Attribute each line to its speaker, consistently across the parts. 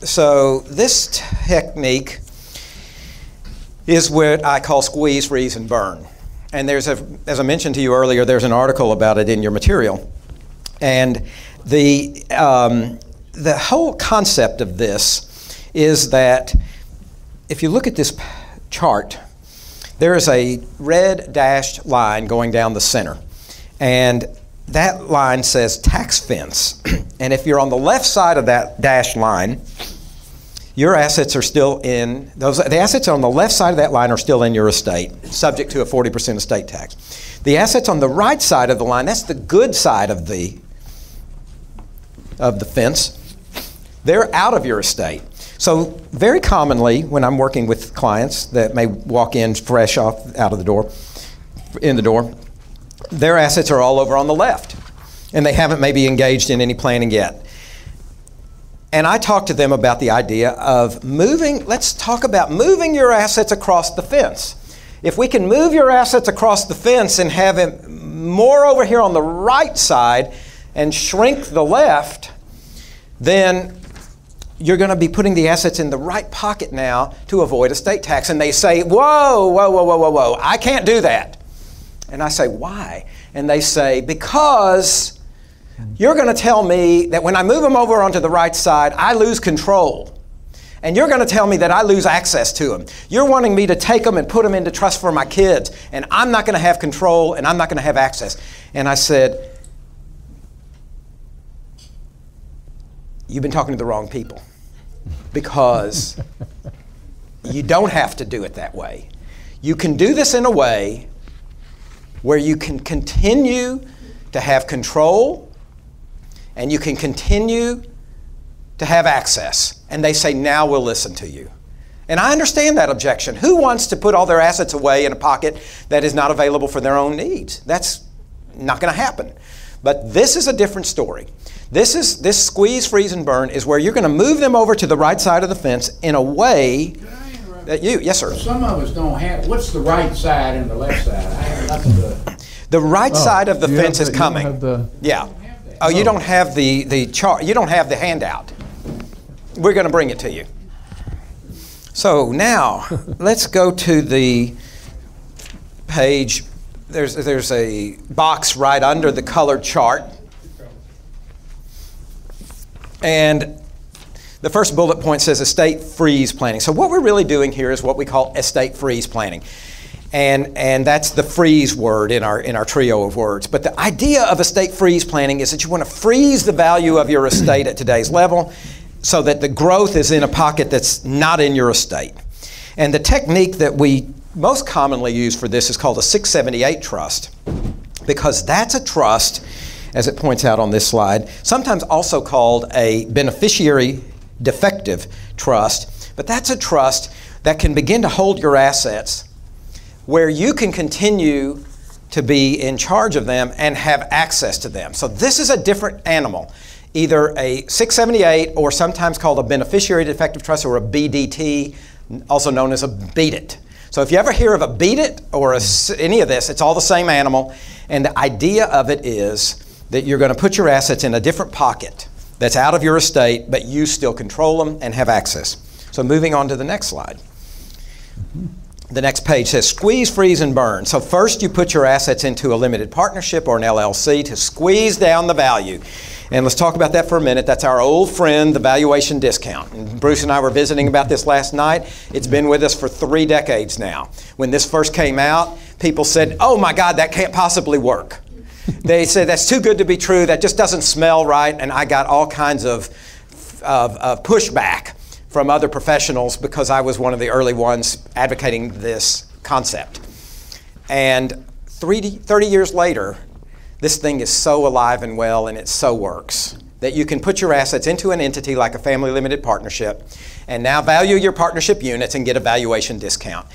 Speaker 1: So this technique is what I call squeeze, freeze, and burn. And there's as I mentioned to you earlier, there's an article about it in your material. And the whole concept of this is that if you look at this chart, there is a red dashed line going down the center. And that line says tax fence. And if you're on the left side of that dashed line, your assets are still in, the assets on the left side of that line are still in your estate, subject to a 40% estate tax. The assets on the right side of the line, that's the good side of the fence, they're out of your estate. So very commonly, when I'm working with clients that may walk in fresh out of the door, in the door, their assets are all over on the left, and they haven't maybe engaged in any planning yet. And I talk to them about the idea of let's talk about moving your assets across the fence. If we can move your assets across the fence and have it more over here on the right side and shrink the left, then you're going to be putting the assets in the right pocket now to avoid estate tax. And they say, whoa, whoa, whoa, whoa, whoa, whoa, I can't do that. And I say, why? And they say, because you're going to tell me that when I move them over onto the right side, I lose control. And you're going to tell me that I lose access to them. You're wanting me to take them and put them into trust for my kids. And I'm not going to have control and I'm not going to have access. And I said, you've been talking to the wrong people. Because you don't have to do it that way. You can do this in a way where you can continue to have control and you can continue to have access. And they say, now we'll listen to you. And I understand that objection. Who wants to put all their assets away in a pocket that is not available for their own needs? That's not going to happen. But this is a different story. This squeeze, freeze, and burn is where you're going to move them over to the right side of the fence in a way that yes, sir.
Speaker 2: Some of us don't have, what's the right side and the left side? I have nothing to...
Speaker 1: The right side of the fence is coming. Yeah. Oh, you don't have the chart. You don't have the handout. We're going to bring it to you. So now, let's go to the page. There's a box right under the colored chart. And the first bullet point says estate freeze planning. So what we're really doing here is what we call estate freeze planning. And that's the freeze word in our trio of words. But the idea of estate freeze planning is that you want to freeze the value of your estate at today's level so that the growth is in a pocket that's not in your estate. And the technique that we most commonly use for this is called a 678 trust, because that's a trust, as it points out on this slide, sometimes also called a beneficiary defective trust. But that's a trust that can begin to hold your assets where you can continue to be in charge of them and have access to them. So this is a different animal, either a 678 or sometimes called a beneficiary defective trust, or a BDT, also known as a beat it. So if you ever hear of a beat it or any of this, it's all the same animal. And the idea of it is that you're going to put your assets in a different pocket that's out of your estate, but you still control them and have access. So moving on to the next slide. The next page says squeeze, freeze, and burn. So first you put your assets into a limited partnership or an LLC to squeeze down the value. And let's talk about that for a minute. That's our old friend, the valuation discount. And Bruce and I were visiting about this last night. It's been with us for 3 decades now. When this first came out, people said, oh my God, that can't possibly work. They said, that's too good to be true. That just doesn't smell right. And I got all kinds of pushback from other professionals because I was one of the early ones advocating this concept. And 30 years later, this thing is so alive and well, and it so works that you can put your assets into an entity like a family limited partnership and now value your partnership units and get a valuation discount.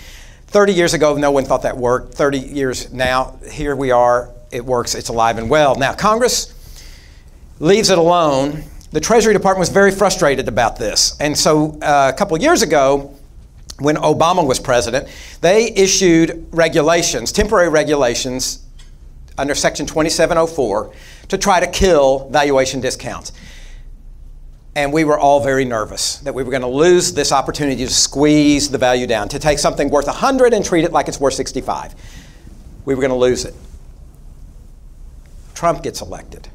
Speaker 1: 30 years ago, no one thought that worked. 30 years now, here we are. It works. It's alive and well. Now, Congress leaves it alone. The Treasury Department was very frustrated about this. And so a couple of years ago, when Obama was president, they issued regulations, temporary regulations, under Section 2704 to try to kill valuation discounts. And we were all very nervous that we were going to lose this opportunity to squeeze the value down, to take something worth 100 and treat it like it's worth 65. We were going to lose it. Trump gets elected.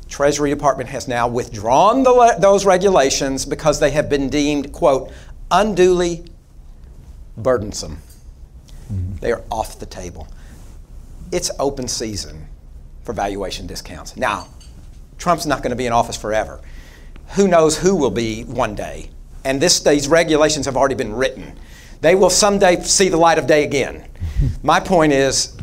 Speaker 1: Treasury Department has now withdrawn those regulations because they have been deemed, quote, unduly burdensome. They are off the table. It's open season for valuation discounts. Now, Trump's not going to be in office forever. Who knows who will be one day? And these regulations have already been written. They will someday see the light of day again. My point is,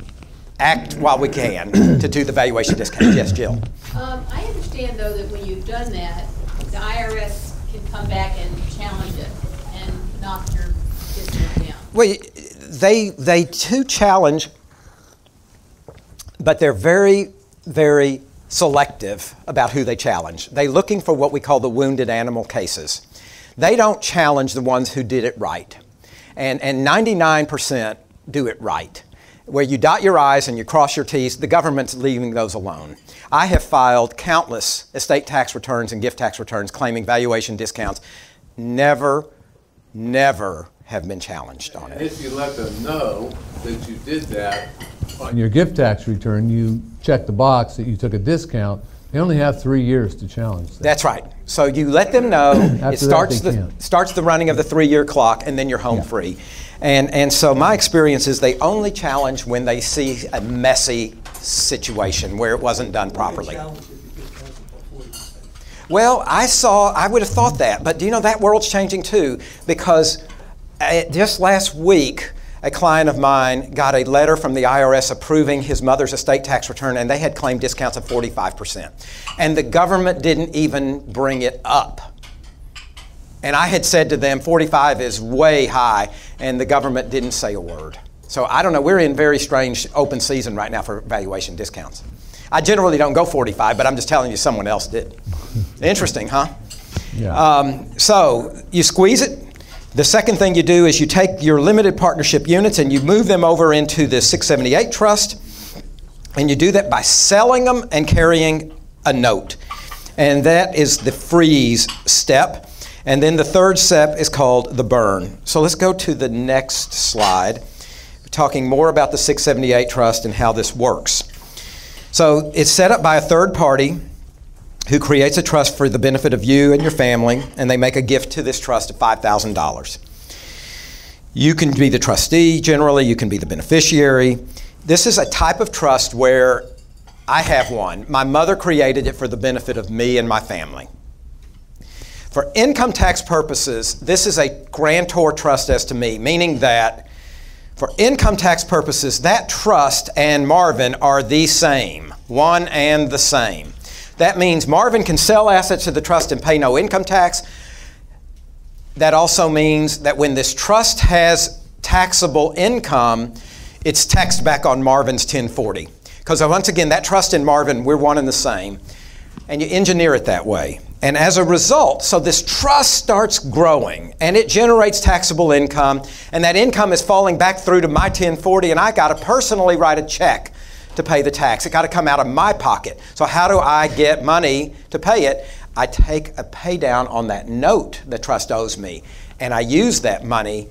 Speaker 1: act while we can to do the valuation discount. Yes, Jill?
Speaker 3: I understand, though, that when you've done that, the IRS can come back and challenge it and knock your discount down.
Speaker 1: Well, they do challenge, but they're very, very selective about who they challenge. They're looking for what we call the wounded animal cases. They don't challenge the ones who did it right. And 99% do it right. Where you dot your I's and you cross your T's, the government's leaving those alone. I have filed countless estate tax returns and gift tax returns claiming valuation discounts. Never have been challenged on it.
Speaker 4: If you let them know that you did that,
Speaker 5: On your gift tax return, you check the box that you took a discount. They only have 3 years to challenge that.
Speaker 1: That's right. So you let them know. It starts the running of the 3-year clock, and then you're home free. And so my experience is they only challenge when they see a messy situation where it wasn't done properly. Well, I would have thought that, but do you know that world's changing too? Because just last week, a client of mine got a letter from the IRS approving his mother's estate tax return, and they had claimed discounts of 45%. And the government didn't even bring it up. And I had said to them, 45 is way high, and the government didn't say a word. So I don't know, we're in very strange open season right now for valuation discounts. I generally don't go 45, but I'm just telling you someone else did. Interesting, huh?
Speaker 5: Yeah.
Speaker 1: So you squeeze it. The second thing you do is you take your limited partnership units and you move them over into the 678 trust, and you do that by selling them and carrying a note. And that is the freeze step. And then the third step is called the burn. So let's go to the next slide. We're talking more about the 678 trust and how this works. So it's set up by a third party who creates a trust for the benefit of you and your family, and they make a gift to this trust of $5,000. You can be the trustee generally, you can be the beneficiary. This is a type of trust where I have one. My mother created it for the benefit of me and my family. For income tax purposes, this is a grantor trust as to me, meaning that for income tax purposes, that trust and Marvin are the same, one and the same. That means Marvin can sell assets to the trust and pay no income tax. That also means that when this trust has taxable income, it's taxed back on Marvin's 1040. Because once again, that trust and Marvin, we're one and the same. And you engineer it that way. And as a result, so this trust starts growing and it generates taxable income, and that income is falling back through to my 1040, and I got to personally write a check to pay the tax. It got to come out of my pocket. So how do I get money to pay it? I take a pay down on that note the trust owes me, and I use that money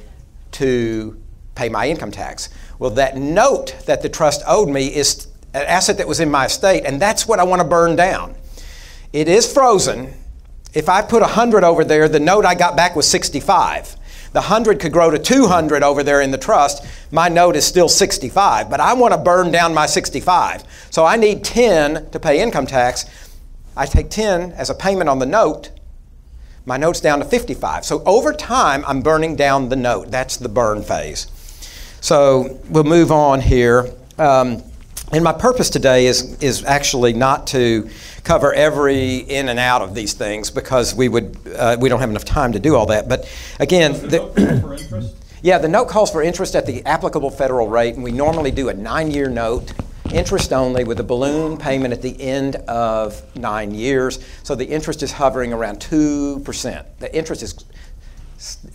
Speaker 1: to pay my income tax. Well, that note that the trust owed me is an asset that was in my estate, and that's what I want to burn down. It is frozen. If I put 100 over there, the note I got back was 65. The 100 could grow to 200 over there in the trust. My note is still 65, but I want to burn down my 65. So I need 10 to pay income tax. I take 10 as a payment on the note. My note's down to 55. So over time, I'm burning down the note. That's the burn phase. So we'll move on here. And my purpose today is actually not to cover every in and out of these things, because we don't have enough time to do all that. But again,
Speaker 6: the note call for interest?
Speaker 1: Yeah, the note calls for interest at the applicable federal rate, and we normally do a 9-year note, interest only, with a balloon payment at the end of 9 years. So the interest is hovering around 2%. The interest is,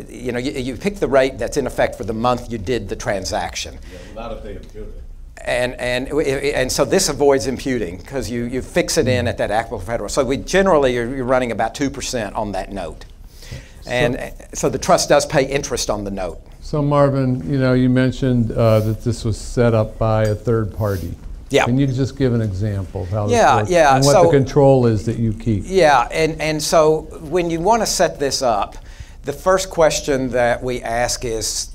Speaker 1: you pick the rate that's in effect for the month you did the transaction.
Speaker 4: yeah, without a date of due date.
Speaker 1: And so this avoids imputing because you fix it in at that applicable federal. So we generally you're running about 2% on that note. And so the trust does pay interest on the note.
Speaker 5: So Marvin, you mentioned that this was set up by a third party.
Speaker 1: Yeah.
Speaker 5: Can you just give an example of how this works?
Speaker 1: Yeah.
Speaker 5: And what the control is that you keep?
Speaker 1: Yeah, and so when you want to set this up, the first question that we ask is,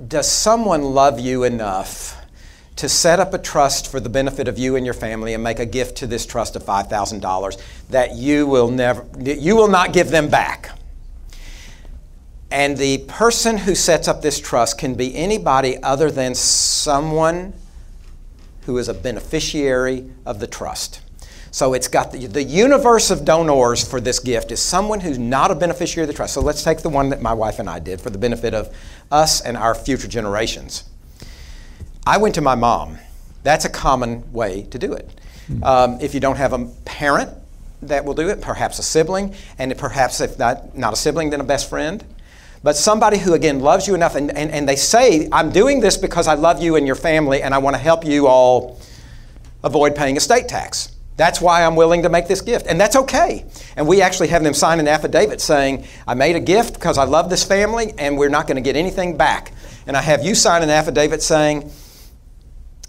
Speaker 1: does someone love you enough to set up a trust for the benefit of you and your family and make a gift to this trust of $5,000 that you will not give them back? And the person who sets up this trust can be anybody other than someone who is a beneficiary of the trust. So it's got the universe of donors for this gift is someone who's not a beneficiary of the trust. So let's take the one that my wife and I did for the benefit of us and our future generations. I went to my mom. That's a common way to do it. If you don't have a parent that will do it, perhaps a sibling, and perhaps if not a sibling, then a best friend. But somebody who, again, loves you enough, and they say, I'm doing this because I love you and your family, and I want to help you all avoid paying estate tax. That's why I'm willing to make this gift. And that's okay. And we actually have them sign an affidavit saying, I made a gift because I love this family, and we're not going to get anything back. And I have you sign an affidavit saying,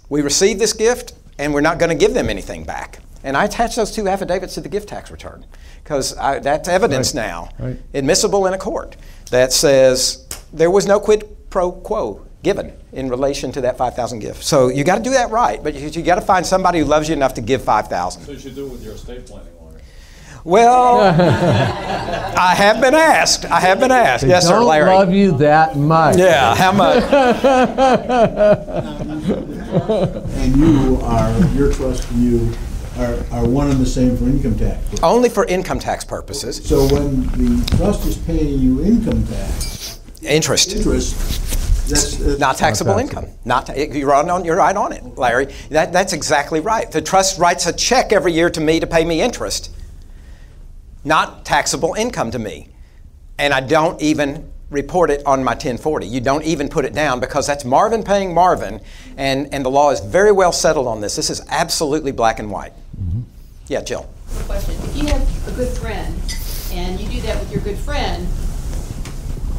Speaker 1: we received this gift, and we're not going to give them anything back. And I attach those two affidavits to the gift tax return because that's evidence now, admissible in a court, that says there was no quid pro quo given in relation to that $5,000 gift. So you got to do that right, but you got to find somebody who loves you enough to give $5,000.
Speaker 6: So you should do it with your estate planning lawyer.
Speaker 1: Well, I have been asked. Yes, sir, Larry.
Speaker 5: Don't love you that much.
Speaker 1: Yeah, how much?
Speaker 7: And your trust and you are one and the same for income tax purposes.
Speaker 1: Only for income tax purposes.
Speaker 7: So when the trust is paying you income tax,
Speaker 1: Interest.
Speaker 7: That's
Speaker 1: Not taxable income. You're right on it, Larry. That's exactly right. The trust writes a check every year to me to pay me interest, not taxable income to me. And I don't even report it on my 1040. You don't even put it down because that's Marvin paying Marvin, and the law is very well settled on this. This is absolutely black and white. Mm-hmm. Yeah, Jill.
Speaker 3: Question. If you have a good friend and you do that with your good friend,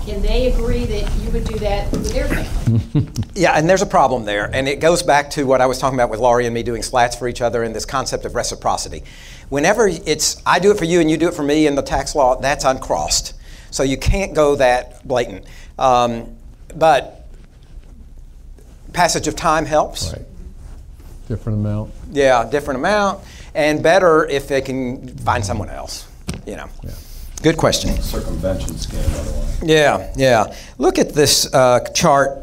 Speaker 3: can they agree that you would do that with their family?
Speaker 1: Yeah, and there's a problem there, and it goes back to what I was talking about with Laurie and me doing slats for each other and this concept of reciprocity. Whenever it's I do it for you and you do it for me in the tax law, that's uncrossed. So you can't go that blatant. But passage of time helps.
Speaker 5: Right. Different amount.
Speaker 1: Yeah, different amount, and better if they can find someone else, Yeah. Good question.
Speaker 6: Circumvention scheme, otherwise.
Speaker 1: Yeah. Look at this chart.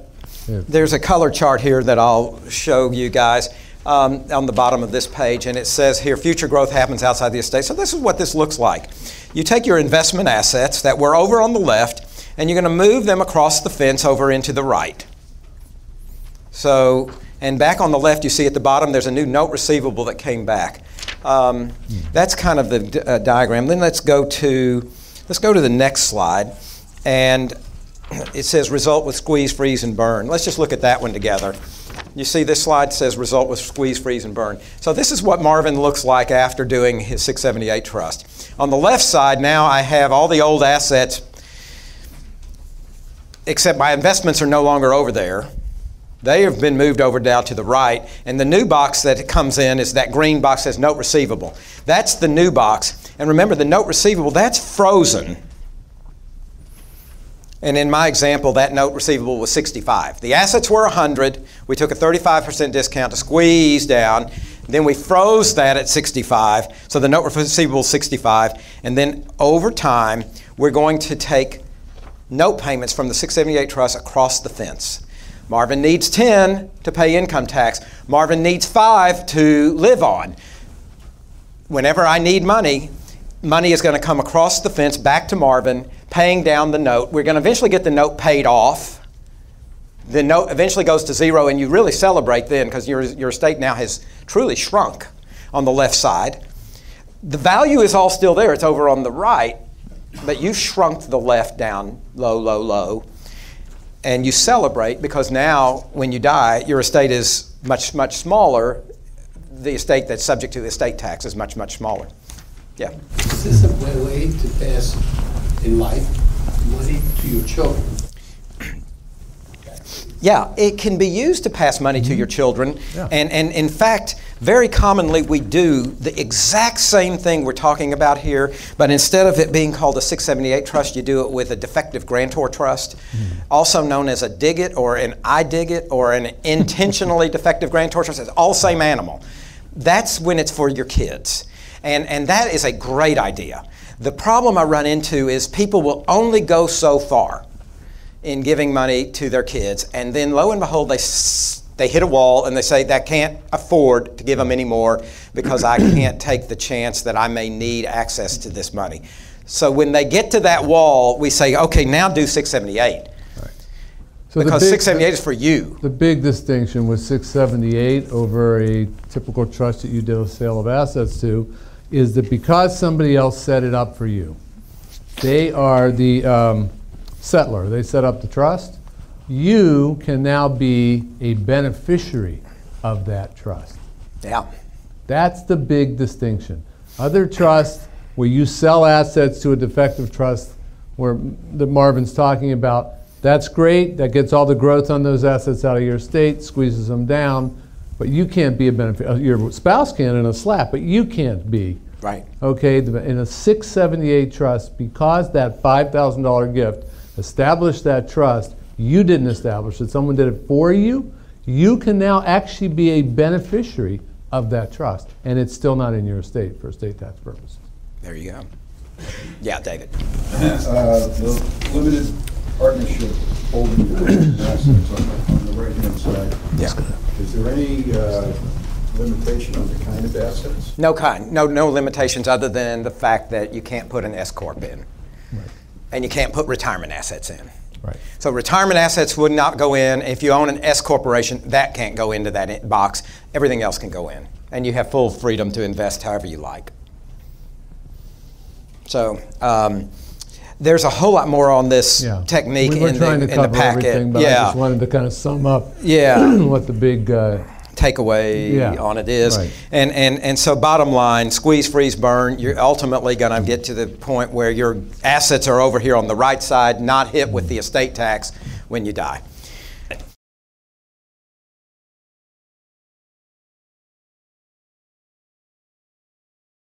Speaker 5: Yeah.
Speaker 1: There's a color chart here that I'll show you guys on the bottom of this page, and it says here, future growth happens outside the estate. So this is what this looks like. You take your investment assets that were over on the left, and you're going to move them across the fence over into the right. So, and back on the left, you see at the bottom, there's a new note receivable that came back. That's kind of the diagram. Then let's go to the next slide, and it says result with squeeze, freeze, and burn. Let's just look at that one together. You see this slide says result with squeeze, freeze, and burn. So this is what Marvin looks like after doing his 678 trust. On the left side now I have all the old assets, except my investments are no longer over there. They have been moved over down to the right, and the new box that it comes in is that green box that says note receivable. That's the new box. And remember, the note receivable, that's frozen. And in my example, that note receivable was 65. The assets were 100. We took a 35% discount to squeeze down. Then we froze that at 65. So the note receivable is 65. And then over time, we're going to take note payments from the 678 trust across the fence. Marvin needs 10 to pay income tax. Marvin needs 5 to live on. Whenever I need money, money is going to come across the fence back to Marvin, paying down the note. We're going to eventually get the note paid off. The note eventually goes to zero, and you really celebrate then because your estate now has truly shrunk on the left side. The value is all still there. It's over on the right, but you shrunk the left down low, low, low. and you celebrate because now when you die, your estate is much, much smaller. The estate that's subject to the estate tax is much, much smaller. Yeah.
Speaker 8: Is this a way to pass in life money to your children?
Speaker 1: Yeah, it can be used to pass money to your children.
Speaker 5: Yeah.
Speaker 1: And in fact, very commonly we do the exact same thing we're talking about here, but instead of it being called a 678 trust, you do it with a defective grantor trust, also known as a DIGIT or an IDIGIT or an intentionally defective grantor trust. It's all same animal. That's when it's for your kids. And that is a great idea. The problem I run into is people will only go so far in giving money to their kids, and then lo and behold, they hit a wall and they say, that can't afford to give them any more because I can't take the chance that I may need access to this money. So when they get to that wall, we say, okay, now do 678.
Speaker 5: So
Speaker 1: Because 678 is for you.
Speaker 5: The big distinction with 678 over a typical trust that you did a sale of assets to is that because somebody else set it up for you, they are the settler, they set up the trust, you can now be a beneficiary of that trust.
Speaker 1: Yeah.
Speaker 5: That's the big distinction. Other trusts where you sell assets to a defective trust where that Marvin's talking about, that's great, that gets all the growth on those assets out of your estate, squeezes them down, but you can't be a beneficiary. Your spouse can in a slap, but you can't be.
Speaker 1: Right.
Speaker 5: Okay, in a 678 trust, because that $5,000 gift established that trust, you didn't establish it, someone did it for you, you can now actually be a beneficiary of that trust, and it's still not in your estate for estate tax purposes.
Speaker 1: There you go. Yeah, David.
Speaker 9: The limited partnership holding the assets on the right-hand side.
Speaker 1: Yeah.
Speaker 9: Is there any limitation on the kind of assets?
Speaker 1: No limitations other than the fact that you can't put an S corp in.
Speaker 5: Right.
Speaker 1: And you can't put retirement assets in.
Speaker 5: Right.
Speaker 1: So retirement assets would not go in. If you own an S corporation, that can't go into that box. Everything else can go in. And you have full freedom to invest however you like. So there's a whole lot more on this technique
Speaker 5: we were
Speaker 1: in
Speaker 5: trying
Speaker 1: the
Speaker 5: to cover
Speaker 1: packet.
Speaker 5: everything, but I just wanted to kind of sum up what the big
Speaker 1: takeaway on it is.
Speaker 5: Right.
Speaker 1: And so bottom line, squeeze, freeze, burn, you're ultimately going to get to the point where your assets are over here on the right side, not hit with the estate tax when you die.